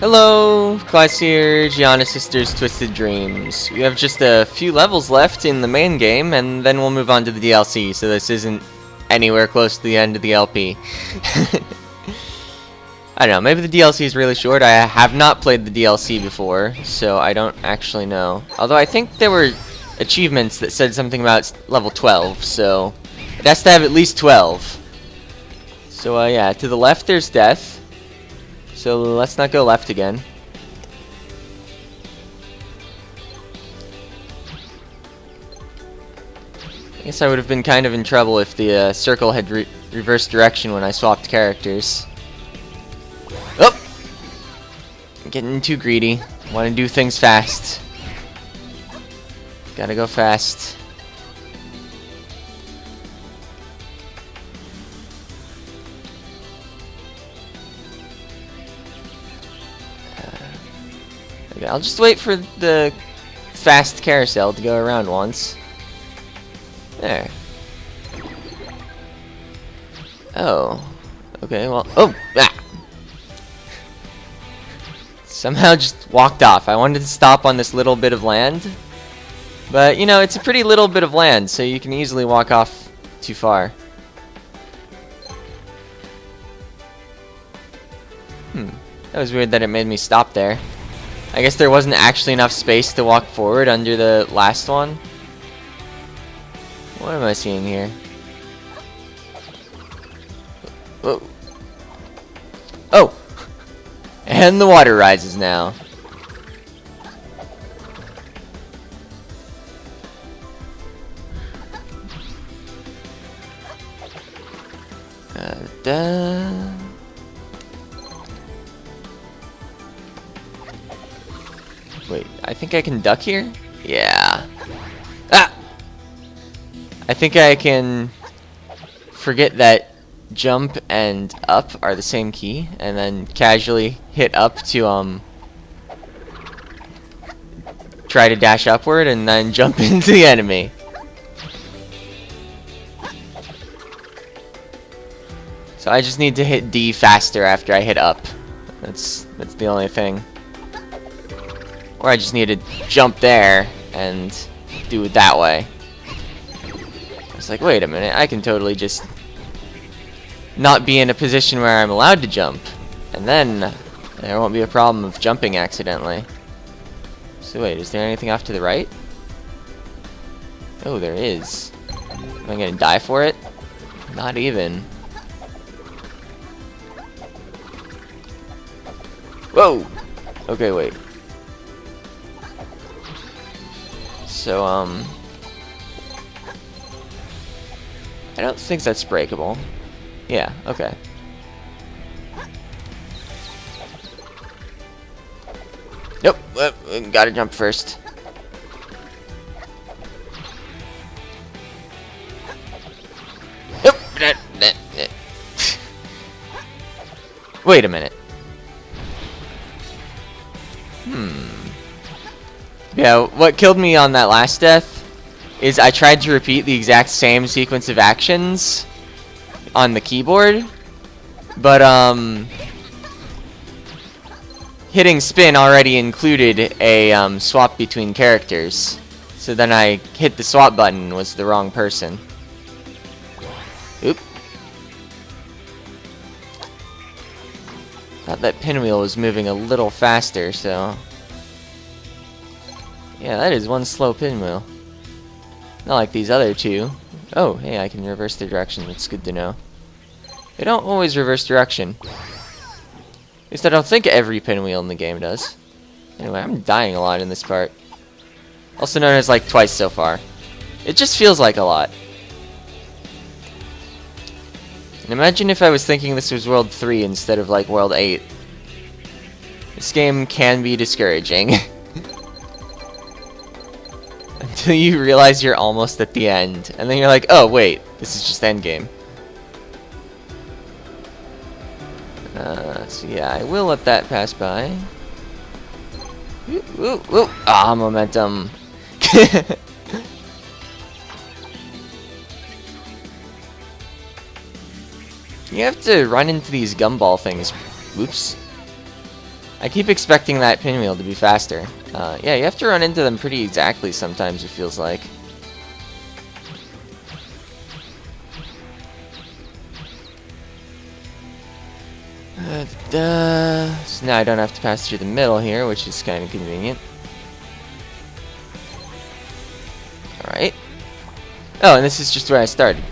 Hello, Class here, Giana Sisters Twisted Dreams. We have just a few levels left in the main game, and then we'll move on to the DLC, so this isn't anywhere close to the end of the LP. I don't know, maybe the DLC is really short. I have not played the DLC before, so I don't actually know. Although I think there were achievements that said something about level 12, so it has to have at least 12. So yeah, to the left there's death. So let's not go left again. I guess I would have been kind of in trouble if the circle had reversed direction when I swapped characters. Oh! Getting too greedy. Want to do things fast. Gotta go fast. Okay, I'll just wait for the fast carousel to go around once. There. Oh. Okay, well... Oh! Ah! Somehow just walked off. I wanted to stop on this little bit of land. But, you know, it's a pretty little bit of land, so you can easily walk off too far. That was weird that it made me stop there. I guess there wasn't actually enough space to walk forward under the last one. What am I seeing here? Whoa. Oh! And the water rises now. Wait, I think I can duck here? Yeah. Ah! I think I can forget that jump and up are the same key, and then casually hit up to try to dash upward and then jump into the enemy. So I just need to hit D faster after I hit up. That's the only thing. Or I just need to jump there and do it that way. I was like, wait a minute, I can totally just not be in a position where I'm allowed to jump. And then there won't be a problem of jumping accidentally. So wait, is there anything off to the right? Oh, there is. Am I gonna die for it? Not even. Whoa! Okay, wait. So, I don't think that's breakable. Yeah, okay. Nope, gotta jump first. Nope. Wait a minute. Yeah, what killed me on that last death is I tried to repeat the exact same sequence of actions on the keyboard, but hitting spin already included a swap between characters, so then I hit the swap button and was the wrong person. Oop. Thought that pinwheel was moving a little faster, so... Yeah, that is one slow pinwheel. Not like these other two. Oh, hey, I can reverse the direction. That's good to know. They don't always reverse direction. At least I don't think every pinwheel in the game does. Anyway, I'm dying a lot in this part. Also known as like twice so far. It just feels like a lot. And imagine if I was thinking this was World 3 instead of like World 8. This game can be discouraging. Until you realize you're almost at the end. And then you're like, oh wait, this is just endgame. So yeah, I will let that pass by. Ooh, ooh, ooh. Ah, momentum. You have to run into these gumball things. Oops. I keep expecting that pinwheel to be faster. Yeah, you have to run into them pretty exactly sometimes, it feels like. So now I don't have to pass through the middle here, which is kind of convenient. Alright. Oh, and this is just where I started.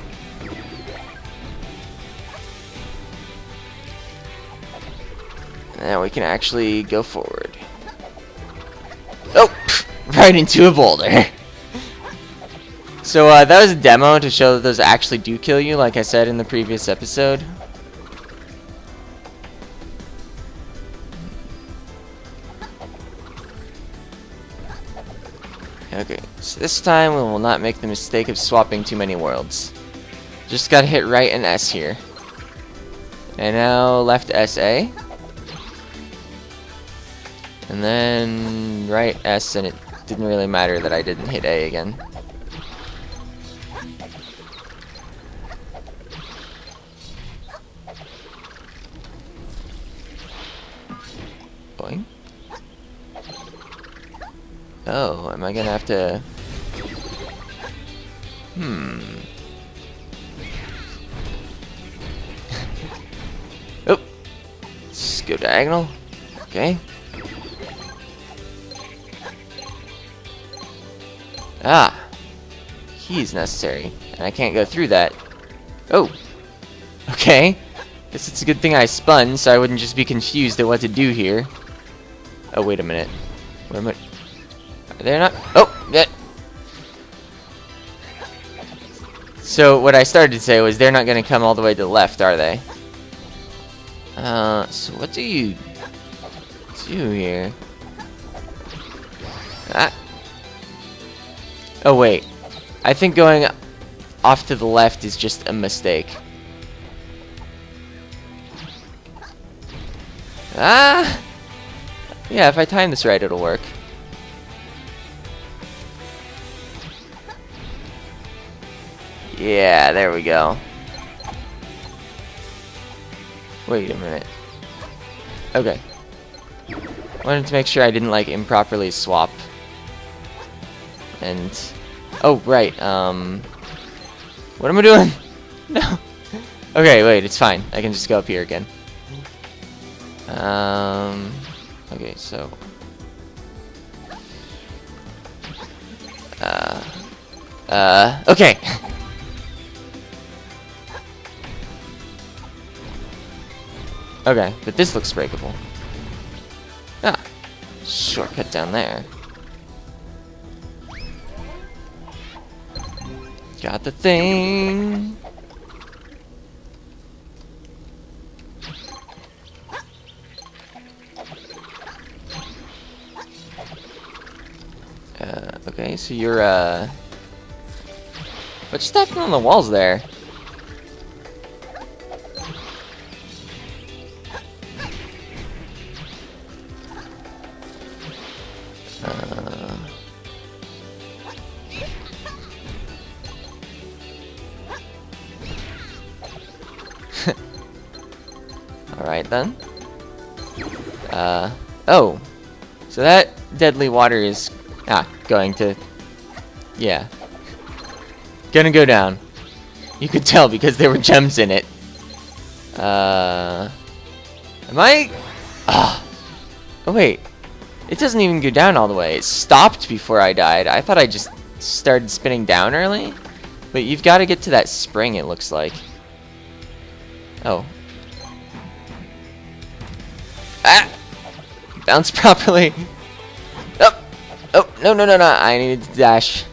Now we can actually go forward. Oh! Right into a boulder. So that was a demo to show that those actually do kill you, like I said in the previous episode. Okay, so this time we will not make the mistake of swapping too many worlds. Just gotta hit right and S here. And now left SA. And then right S, and it didn't really matter that I didn't hit A again. Boing. Oh, am I gonna have to... Oh! Let's go diagonal. Okay. Ah! Key is necessary, and I can't go through that. Oh! Okay. Guess it's a good thing I spun, so I wouldn't just be confused at what to do here. Oh, wait a minute. Where am I? Are they not? Oh! Yeah. So, what I started to say was they're not going to come all the way to the left, are they? So what do you do here? Ah! Oh, wait. I think going off to the left is just a mistake. Ah! Yeah, if I time this right, it'll work. Yeah, there we go. Wait a minute. Okay. Wanted to make sure I didn't, like, improperly swap. And... oh, right, what am I doing? No! Okay, wait, it's fine. I can just go up here again. Okay, so... okay! Okay, but this looks breakable. Ah, shortcut down there. Got the thing. Okay, so you're, what just happened on the walls there? Alright then. Oh. So that deadly water is... going to... yeah. Gonna go down. You could tell because there were gems in it. Am I... oh, wait. It doesn't even go down all the way. It stopped before I died. I thought I just started spinning down early. But you've got to get to that spring, it looks like. Oh. Ah! Bounce properly. Oh! Oh, no, no, no, no. I needed to dash.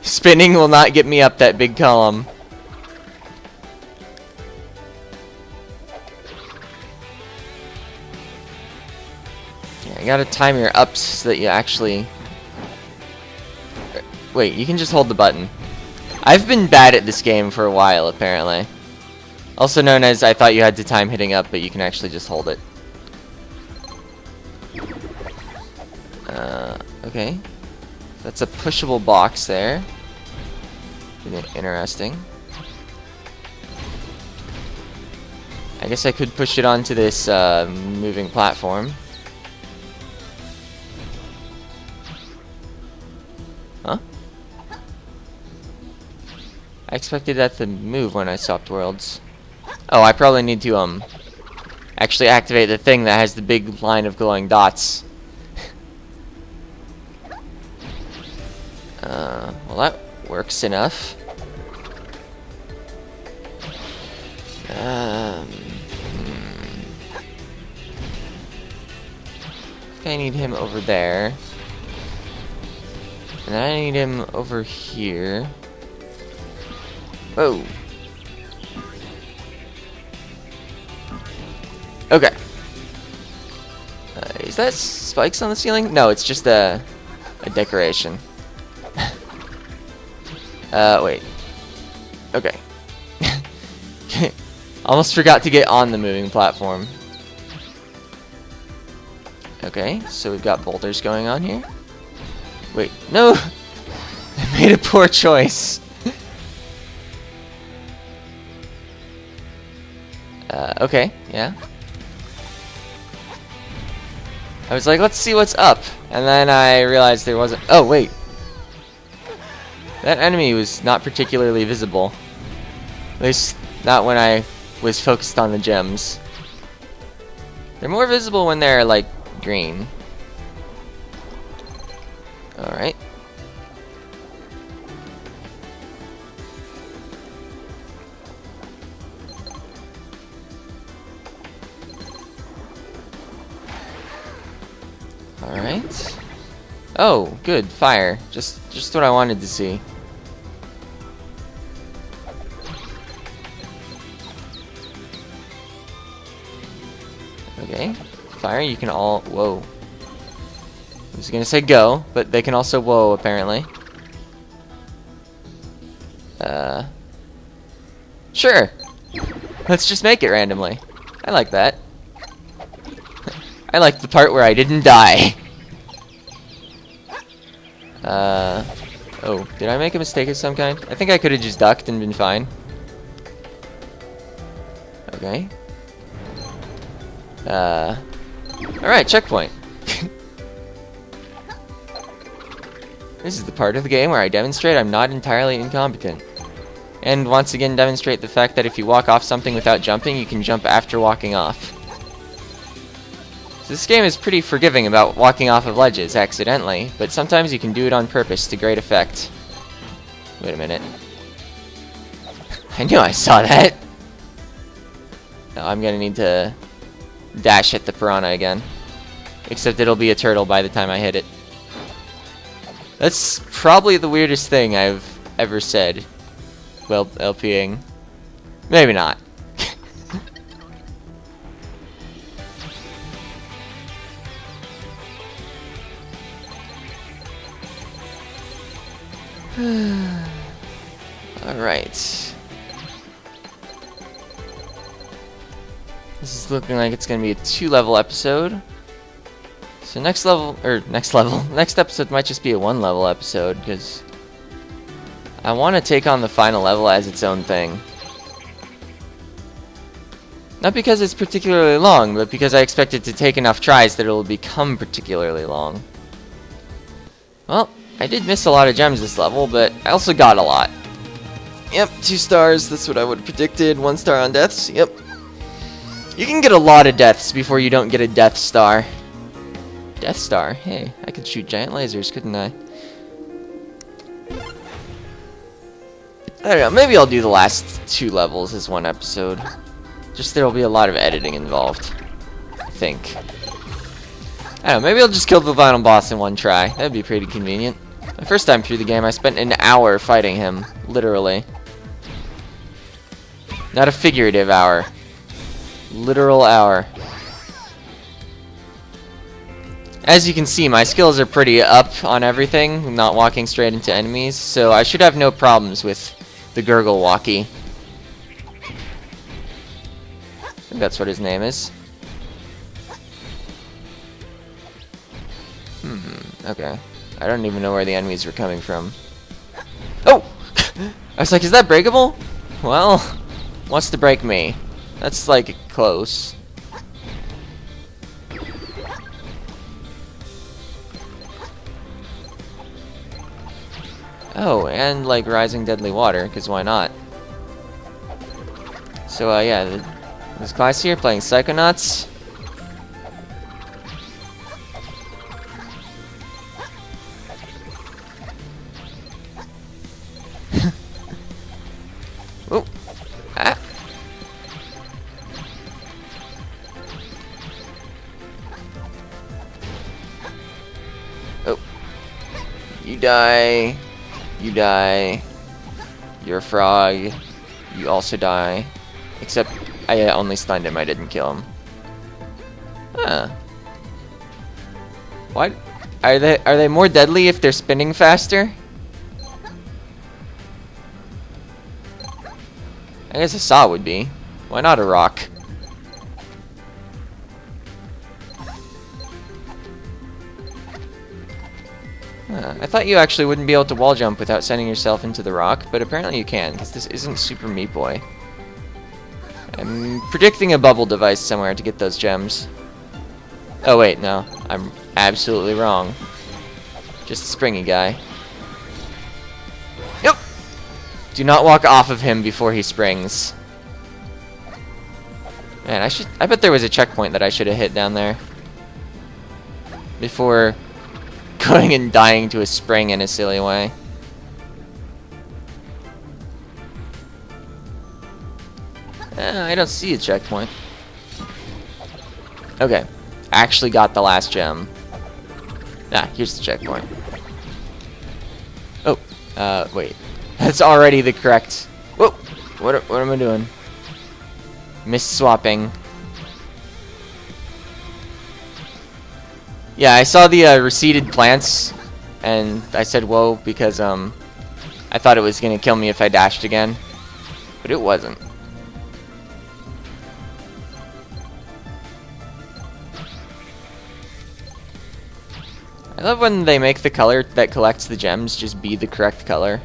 Spinning will not get me up that big column. Yeah, you gotta time your ups so that you actually... wait, you can just hold the button. I've been bad at this game for a while, apparently. Also known as I thought you had to time hitting up, but you can actually just hold it. Okay. That's a pushable box there. Interesting. I guess I could push it onto this moving platform. Huh? I expected that to move when I swapped worlds. Oh, I probably need to actually activate the thing that has the big line of glowing dots. Well, that works enough. I think I need him over there. And then I need him over here. Whoa. Okay. Is that spikes on the ceiling? No, it's just a decoration. Wait. Okay. Almost forgot to get on the moving platform. Okay, so we've got boulders going on here. Wait, no! I made a poor choice. Okay, yeah. I was like, let's see what's up. And then I realized there wasn't... Oh, wait. That enemy was not particularly visible. At least, not when I was focused on the gems. They're more visible when they're, like, green. Alright. Alright. Oh, good, fire. Just what I wanted to see. Okay. Fire, you can all... Whoa. I was gonna say go, but they can also whoa, apparently. Sure. Let's just make it randomly. I like that. I like the part where I didn't die. Oh, did I make a mistake of some kind? I think I could have just ducked and been fine. Okay. Alright, checkpoint. This is the part of the game where I demonstrate I'm not entirely incompetent. And once again demonstrate the fact that if you walk off something without jumping, you can jump after walking off. So this game is pretty forgiving about walking off of ledges accidentally, but sometimes you can do it on purpose to great effect. Wait a minute. I knew I saw that! Now I'm gonna need to dash at the piranha again. Except it'll be a turtle by the time I hit it. That's probably the weirdest thing I've ever said. Well, LPing. Maybe not. Alright. This is looking like it's gonna be a 2-level episode. So next episode might just be a 1-level episode, because I want to take on the final level as its own thing. Not because it's particularly long, but because I expect it to take enough tries that it will become particularly long. Well, I did miss a lot of gems this level, but I also got a lot. Yep, 2 stars, that's what I would have predicted. 1 star on deaths, yep. You can get a lot of deaths before you don't get a death star. Death Star? Hey, I could shoot giant lasers, couldn't I? I don't know, maybe I'll do the last 2 levels as 1 episode. Just there'll be a lot of editing involved. I think. I don't know, maybe I'll just kill the final boss in 1 try. That'd be pretty convenient. My first time through the game, I spent an hour fighting him. Literally. Not a figurative hour. Literal hour. As you can see, my skills are pretty up on everything, not walking straight into enemies, so I should have no problems with the Gurgle Walkie. I think that's what his name is. Okay. I don't even know where the enemies were coming from. Oh! I was like, is that breakable? Well, wants to break me. That's like close. Oh, and like rising deadly water, because why not? So yeah, this class here playing Psychonauts. Oh, ah. Oh, you die. You die. You're a frog. You also die. Except I only stunned him, I didn't kill him. Huh. What? Are they more deadly if they're spinning faster? I guess a saw would be. Why not a rock? I thought you actually wouldn't be able to wall jump without sending yourself into the rock, but apparently you can, because this isn't Super Meat Boy. I'm predicting a bubble device somewhere to get those gems. Oh wait, no. I'm absolutely wrong. Just a springy guy. Nope! Do not walk off of him before he springs. Man, I bet there was a checkpoint that I should have hit down there. Before going and dying to a spring in a silly way. I don't see a checkpoint. Okay. Actually got the last gem. Ah, here's the checkpoint. Oh, wait. That's already the correct... Whoa! What am I doing? Miss-swapping. Yeah, I saw the receded plants, and I said whoa because I thought it was gonna kill me if I dashed again, but it wasn't. I love when they make the color that collects the gems just be the correct color.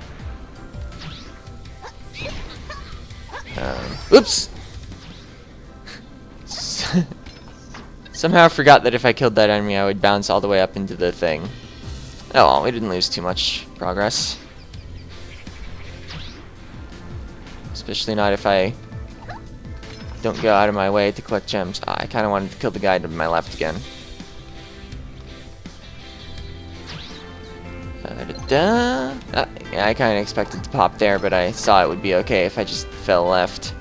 Oops! Somehow I forgot that if I killed that enemy, I would bounce all the way up into the thing. Oh well, we didn't lose too much progress. Especially not if I don't go out of my way to collect gems. Ah, I kind of wanted to kill the guy to my left again. Yeah, I kind of expected to pop there, but I saw it would be okay if I just fell left.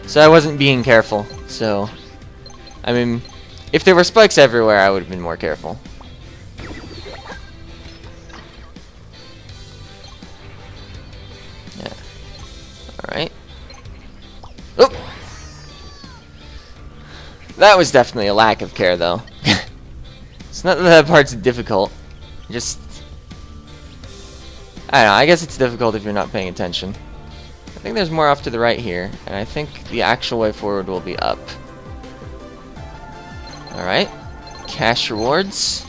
So I wasn't being careful, so... I mean, if there were spikes everywhere, I would have been more careful. Yeah. Alright. Oop! That was definitely a lack of care, though. It's not that that part's difficult. Just... I don't know, I guess it's difficult if you're not paying attention. I think there's more off to the right here, and I think the actual way forward will be up. Alright. Cash rewards.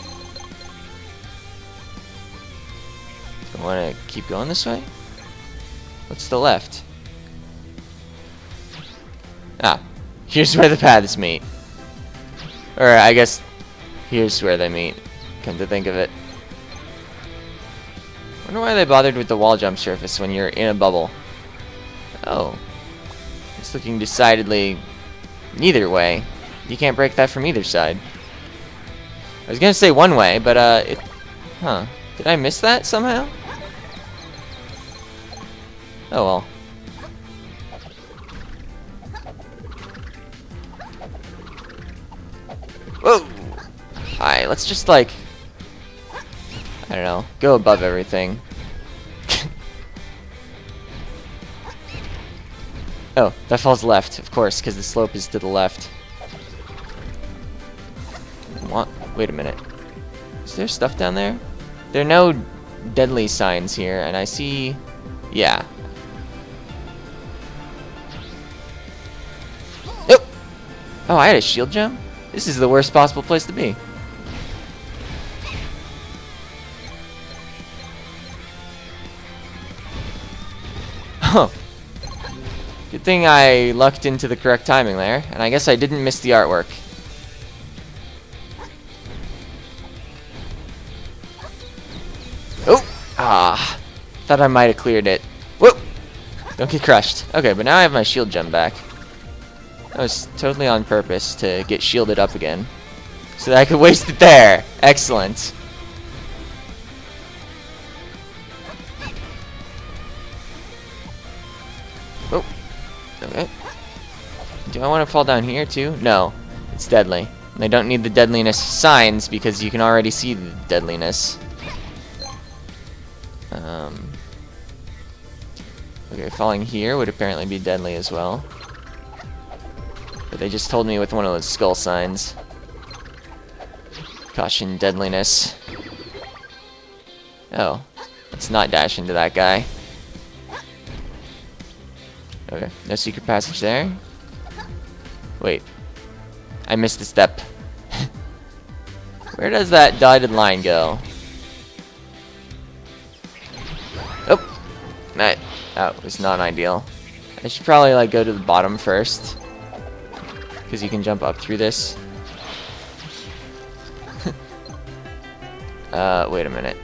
Do I want to keep going this way? What's the left? Ah. Here's where the paths meet. Or, I guess, here's where they meet. Come to think of it. Wonder why they bothered with the wall jump surface when you're in a bubble. Oh. It's looking decidedly neither way. You can't break that from either side. I was gonna say one way, but huh. Did I miss that somehow? Oh well. Whoa! Alright, let's just like... I don't know, go above everything. Oh, that falls left, of course, because the slope is to the left. What? Wait a minute. Is there stuff down there? There are no deadly signs here, and I see... Yeah. Oh! Oh, I had a shield gem? This is the worst possible place to be. Oh. Good thing I lucked into the correct timing there, and I guess I didn't miss the artwork. Oh! Ah! Thought I might have cleared it. Whoop! Don't get crushed. Okay, but now I have my shield gem back. That was totally on purpose to get shielded up again. So that I could waste it there. Excellent. Oh. Okay. Do I want to fall down here too? No. It's deadly. And I don't need the deadliness signs because you can already see the deadliness. Okay, falling here would apparently be deadly as well. But they just told me with one of those skull signs. Caution deadliness. Oh. Let's not dash into that guy. Okay, no secret passage there. Wait. I missed a step. Where does that dotted line go? Oh! That was not ideal. I should probably like go to the bottom first. Because you can jump up through this. Wait a minute.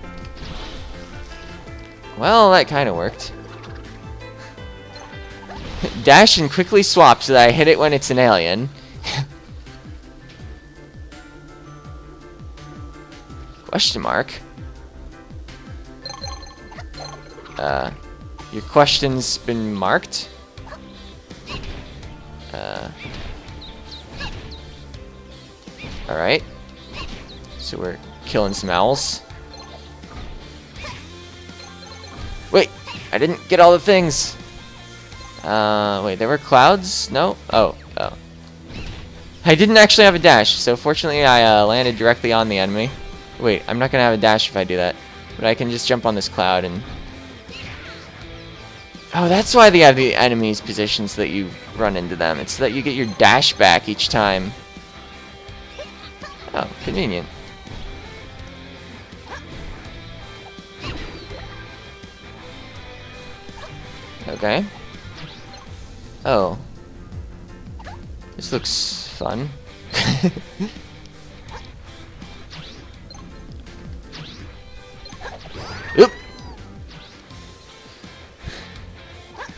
Well, that kind of worked. Dash and quickly swap so that I hit it when it's an alien. Question mark. Your question's been marked? Alright. So we're killing some owls. Wait! I didn't get all the things! Wait, there were clouds? No? Oh. I didn't actually have a dash, so fortunately I landed directly on the enemy. Wait, I'm not gonna have a dash if I do that. But I can just jump on this cloud and... Oh, that's why they have the enemies positioned so that you run into them. It's so that you get your dash back each time. Oh, convenient. Okay. Oh. This looks fun. Oop!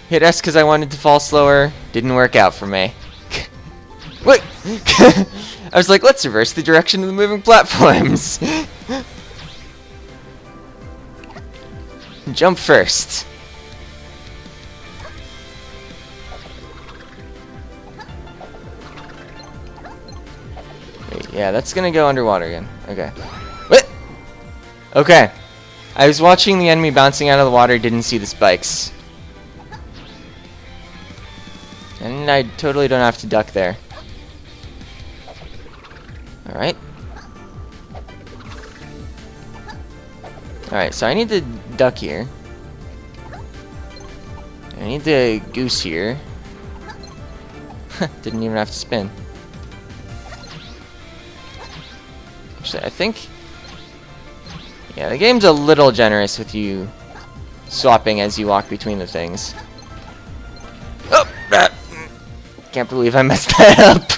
Hit S because I wanted to fall slower. Didn't work out for me. What? I was like, let's reverse the direction of the moving platforms. Jump first. Wait, yeah, that's gonna go underwater again. Okay. What? Okay. I was watching the enemy bouncing out of the water, didn't see the spikes. And I totally don't have to duck there. Alright. Alright, so I need to duck here. I need to goose here. Didn't even have to spin. Actually, I think... Yeah, the game's a little generous with you swapping as you walk between the things. Oh! Can't believe I messed that up.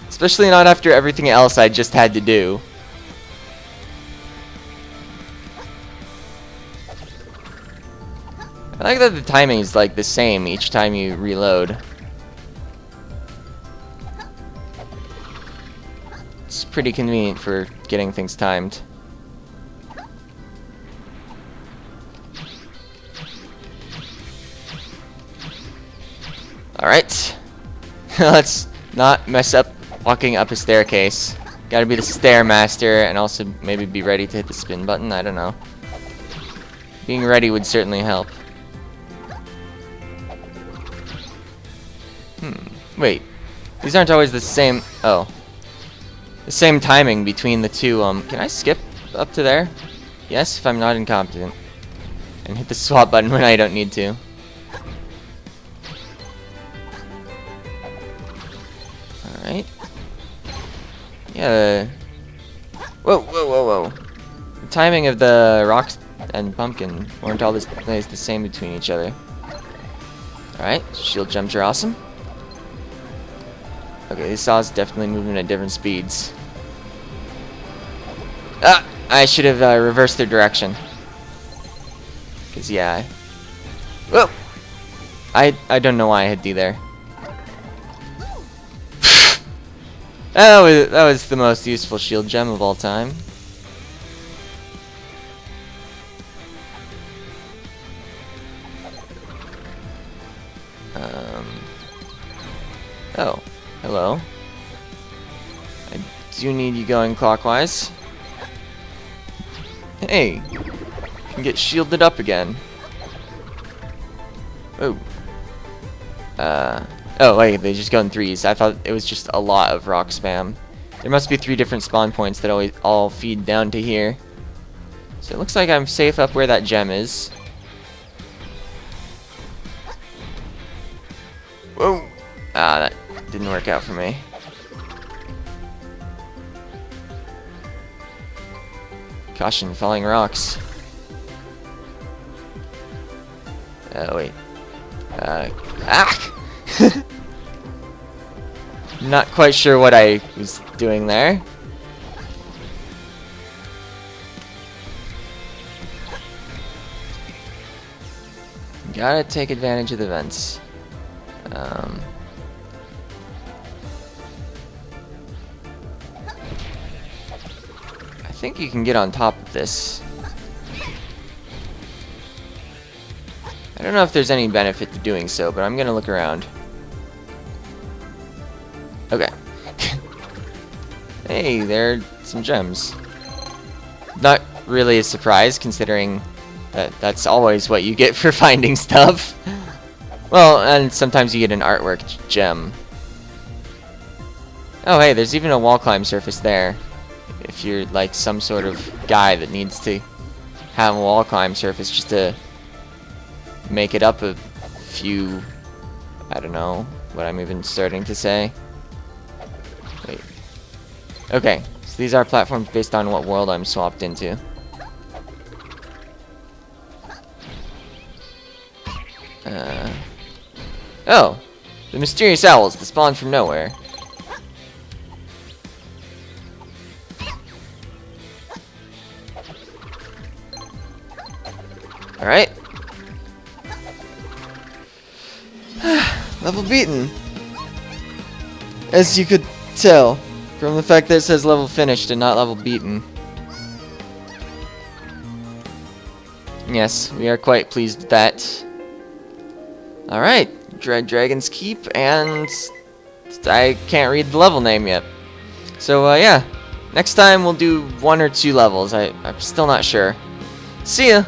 Especially not after everything else I just had to do. I like that the timing is like the same each time you reload. It's pretty convenient for getting things timed. Alright. Let's not mess up walking up a staircase. Gotta be the Stairmaster and also maybe be ready to hit the spin button. I don't know. Being ready would certainly help. Wait. These aren't always the same... Oh. The same timing between the two. Can I skip up to there? Yes, if I'm not incompetent. And hit the swap button when I don't need to. Alright. Yeah. Whoa, whoa, whoa, whoa. The timing of the rocks and pumpkin weren't always the same between each other. Alright, shield gems are awesome. Okay, these saws definitely moving at different speeds. Ah! I should have reversed their direction. Because, yeah. Whoa! I don't know why I hit D there. That was the most useful shield gem of all time. Oh, hello. I do need you going clockwise. Hey, you can get shielded up again. Oh. Oh wait, they just go in threes. I thought it was just a lot of rock spam. There must be 3 different spawn points that always all feed down to here. So it looks like I'm safe up where that gem is. Whoa! Ah, that didn't work out for me. Caution, falling rocks. Oh wait. Ah! Not quite sure what I was doing there. Gotta take advantage of the vents. I think you can get on top of this. I don't know if there's any benefit to doing so, but I'm gonna look around. Okay. Hey, there are some gems. Not really a surprise, considering that that's always what you get for finding stuff. Well, and sometimes you get an artwork gem. Oh, hey, there's even a wall climb surface there. If you're like some sort of guy that needs to have a wall climb surface just to make it up a few... I don't know what I'm even starting to say. Wait. Okay, so these are platforms based on what world I'm swapped into. Oh! The mysterious owls that spawn from nowhere. Alright. Level beaten. As you could tell from the fact that it says level finished and not level beaten. Yes, we are quite pleased with that. Alright, Dread Dragon's Keep, and I can't read the level name yet. So, yeah, next time we'll do 1 or 2 levels. I'm still not sure. See ya!